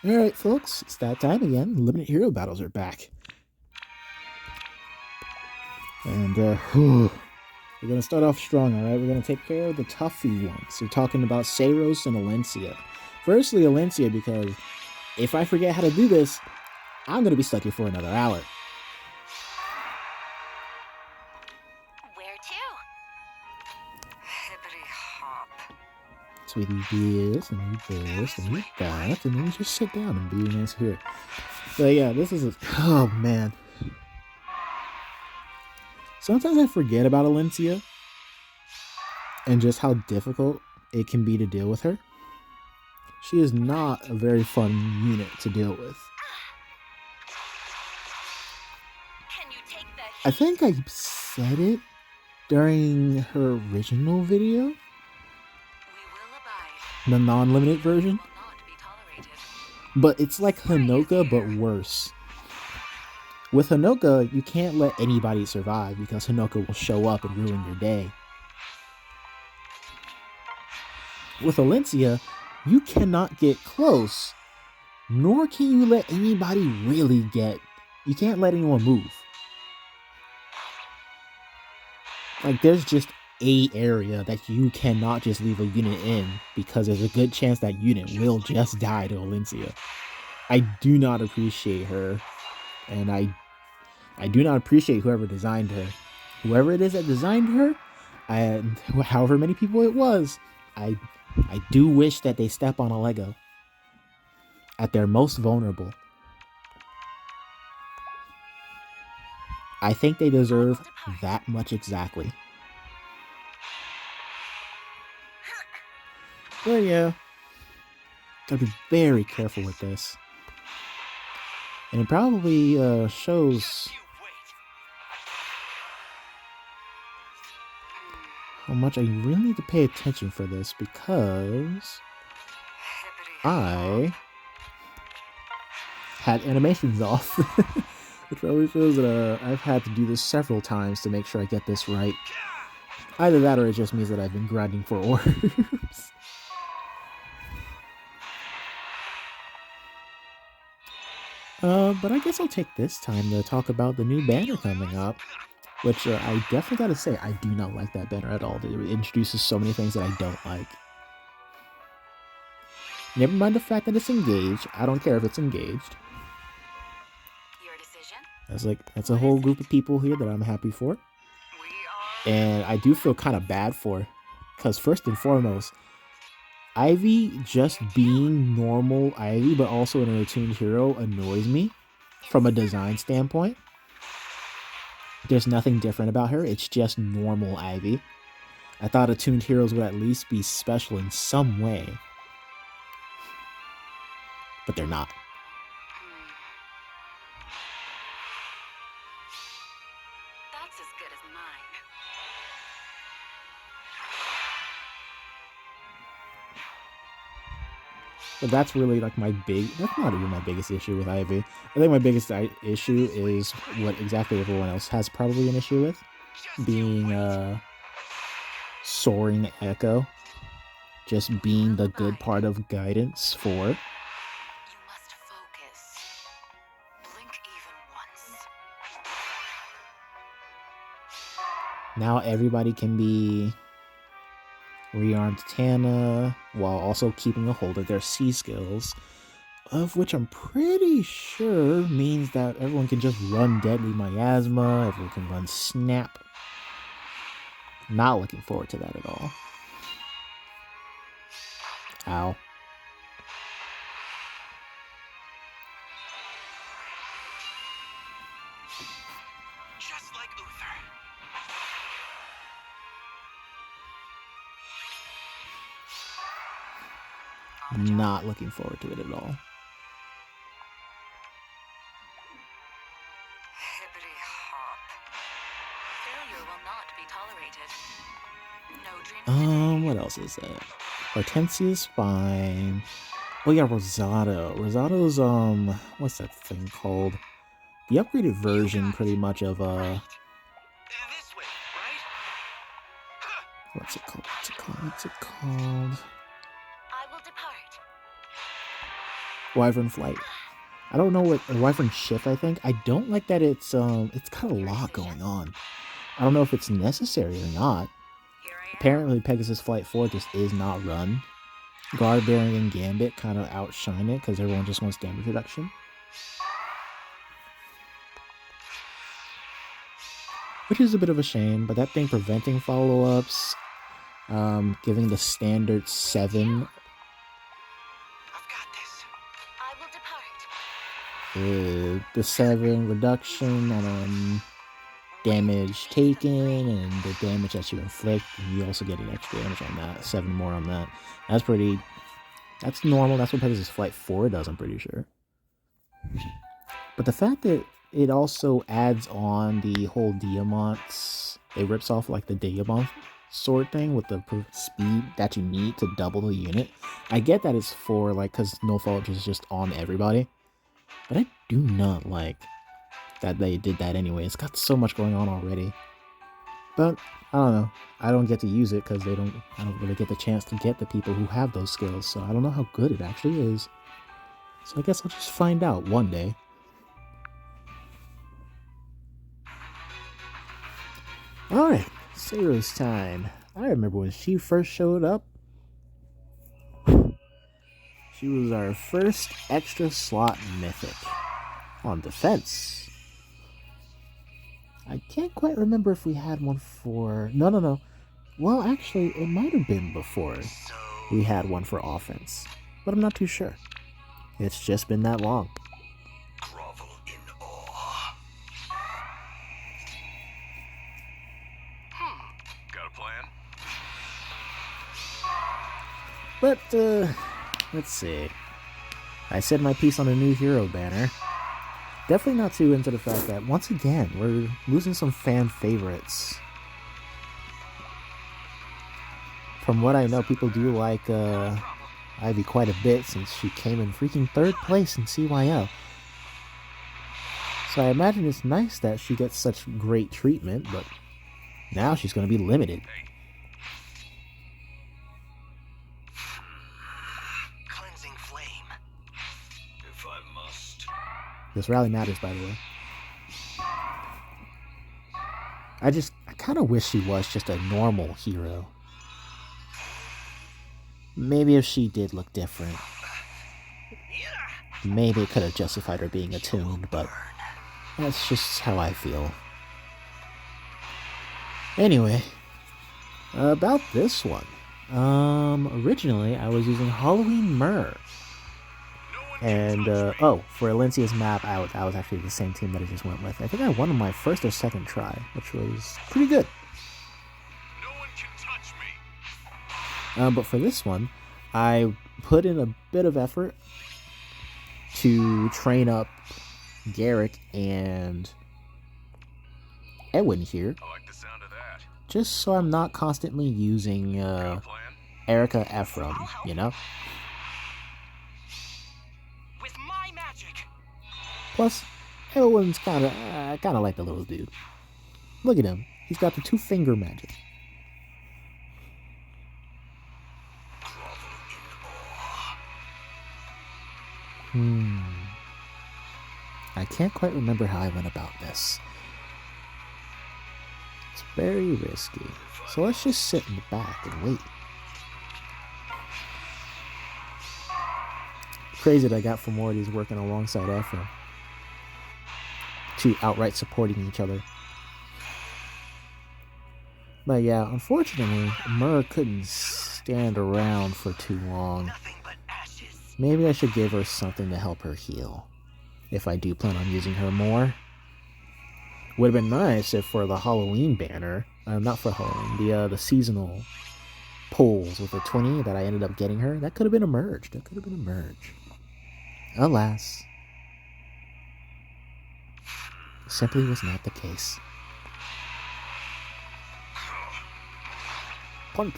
Alright, folks, it's that time again. Limited hero battles are back. And, we're gonna start off strong, alright? We're gonna take care of the toughy ones. We're talking about Seiros and Elincia. Firstly, Elincia, because if I forget how to do this, I'm gonna be stuck here for another hour. Where to? Hippity hop. So we do this, and we do this, and we do that, and then we just sit down and be nice here. But yeah, this is oh man. Sometimes I forget about Elincia and just how difficult it can be to deal with her. She is not a very fun unit to deal with. Can you take the hit? I think I said it during her original video, We will abide. the non-limited version, Will not be tolerated. but it's like Hanoka but worse. With Hanoka, you can't let anybody survive because Hanoka will show up and ruin your day. With Elincia, you cannot get close, nor can you let anybody really get. You can't let anyone move. Like, there's just a area that you cannot just leave a unit in because there's a good chance that unit will just die to Elincia. I do not appreciate her, and I do not appreciate whoever designed her. Whoever it is that designed her, and however many people it was, I do wish that they step on a Lego at their most vulnerable. I think they deserve that much exactly. But yeah, gotta be very careful with this. And it probably shows how much I really need to pay attention for this, because I had animations off. Which probably shows that I've had to do this several times to make sure I get this right. Either that or it just means that I've been grinding for orbs. But I guess I'll take this time to talk about the new banner coming up. Which I definitely gotta say, I do not like that banner at all. It introduces so many things that I don't like. Never mind the fact that it's engaged. I don't care if it's engaged. Your decision? That's a whole group of people here that I'm happy for. And I do feel kind of bad for. Because first and foremost, Ivy just being normal Ivy, but also an attuned hero, annoys me from a design standpoint. There's nothing different about her. It's just normal Ivy. I thought attuned heroes would at least be special in some way. But they're not. That's as good as mine. But that's really like that's not even my biggest issue with Ivy. I think my biggest issue is what exactly everyone else has probably an issue with. Being Soaring Echo. Just being the good part of guidance for. You must focus. Blink even once. Now everybody can be rearmed Tana while also keeping a hold of their C skills, of which I'm pretty sure means that everyone can just run Deadly Miasma, everyone can run Snap. Not looking forward to that at all. Ow. Just like Uther. Not looking forward to it at all. Hippity hop. Failure will not be tolerated. No dreams. What else is that? Hortensia's fine. Oh yeah, Rosado. Rosado's what's that thing called? The upgraded version pretty much of This way, right? what's it called? I will depart. Wyvern Flight. I don't know what Wyvern Shift. I think I don't like that it's got a lot going on. I don't know if it's necessary or not. Here I am. Apparently, Pegasus Flight 4 just is not run. Guard Bearing and Gambit kind of outshine it because everyone just wants damage reduction. Which is a bit of a shame, but that thing preventing follow-ups, giving the standard 7 I've got this. I will depart. the 7 reduction on damage taken and the damage that you inflict, and you also get an extra damage on that, 7 more on that. That's normal. That's what Pegasus Flight 4 does, I'm pretty sure. But the fact that it also adds on the whole Diamants, it rips off like the Diamant sword thing with the speed that you need to double the unit. I get that it's for like, because no fault is just on everybody, but I do not like that they did that anyway. It's got so much going on already. But I don't know. I don't get to use it because I don't really get the chance to get the people who have those skills. So I don't know how good it actually is. So I guess I'll just find out one day. Alright, Seiros time. I remember when she first showed up. She was our first extra slot mythic on defense. I can't quite remember if we had one for... No. Well, actually, it might have been before we had one for offense. But I'm not too sure. It's just been that long. Grovel in awe. Got a plan? But, let's see. I said my piece on a new hero banner. Definitely not too into the fact that, once again, we're losing some fan favorites. From what I know, people do like Ivy quite a bit since she came in freaking 3rd place in CYL. So I imagine it's nice that she gets such great treatment, but now she's going to be limited. Cleansing flame. If I must. This rally matters, by the way. I kind of wish she was just a normal hero. Maybe if she did look different, maybe it could have justified her being attuned, but that's just how I feel. Anyway, about this one. Originally I was using Halloween Myrrh. And, for Elincia's map, I was actually the same team that I just went with. I think I won on my 1st or 2nd try, which was pretty good. No one can touch me. But for this one, I put in a bit of effort to train up Garrick and Edwin here. I like the sound of that. Just so I'm not constantly using Erica Ephraim, you know? With my magic. Plus, Edwin's kind of like the little dude. Look at him. He's got the 2-finger magic. I can't quite remember how I went about this. It's very risky. So let's just sit in the back and wait. Crazy that I got Fomorities working alongside Ephraim. 2 outright supporting each other. But yeah, unfortunately, Myrrh couldn't stand around for too long. Nothing but ashes. Maybe I should give her something to help her heal, if I do plan on using her more. Would have been nice if for the Halloween banner, not for Halloween, the seasonal pulls with the 20 that I ended up getting her, that could have been a merge. Alas, simply was not the case. Punch.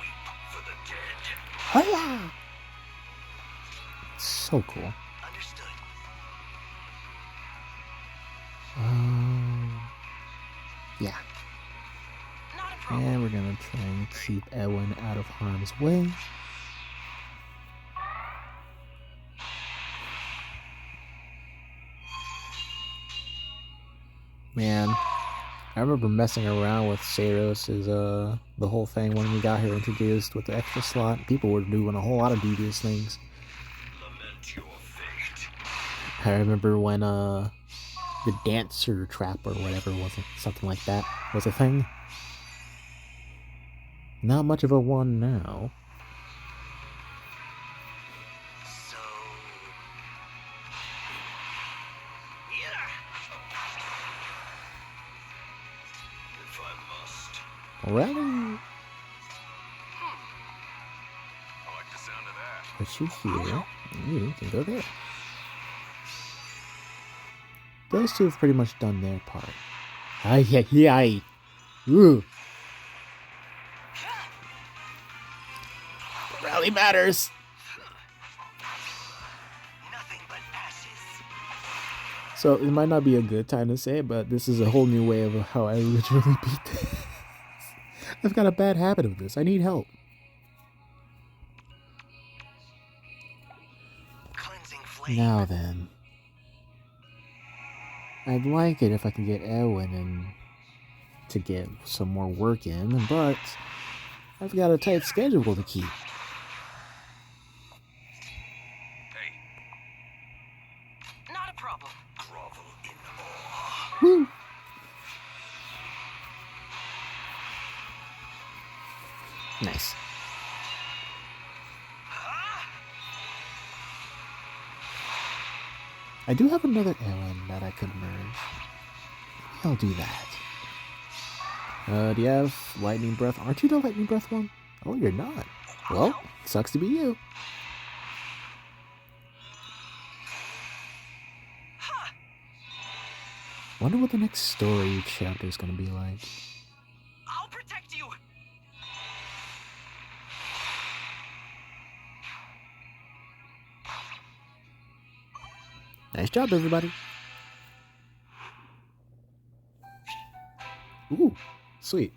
Weep for the dead. Hiya! So cool. Understood. Yeah. Not a problem. And we're gonna try and keep Edwin out of harm's way. Man, I remember messing around with Seiros is the whole thing when we got here introduced with the extra slot. People were doing a whole lot of devious things. Lament your fate. I remember when the dancer trap or whatever was something like that was a thing. Not much of a one now. So. Yeah. If I must. Really? I like the sound of that. Put you here. You can go there. Those two have pretty much done their part. Ay, ay, ay. Ooh. Rally matters. Nothing but ashes. So it might not be a good time to say it, but this is a whole new way of how I literally beat this. I've got a bad habit of this. I need help. Cleansing flame. Now then. I'd like it if I can get Erwin and to get some more work in, but I've got a tight schedule to keep. Hey. Not a problem. Grovel in awe. Woo! Nice. I do have another Erwin that I could merge. I'll do that. Do you have Lightning Breath? Aren't you the Lightning Breath one? Oh, you're not. Well, sucks to be you. Wonder what the next story chapter is going to be like. I'll protect you. Nice job, everybody. Ooh, sweet.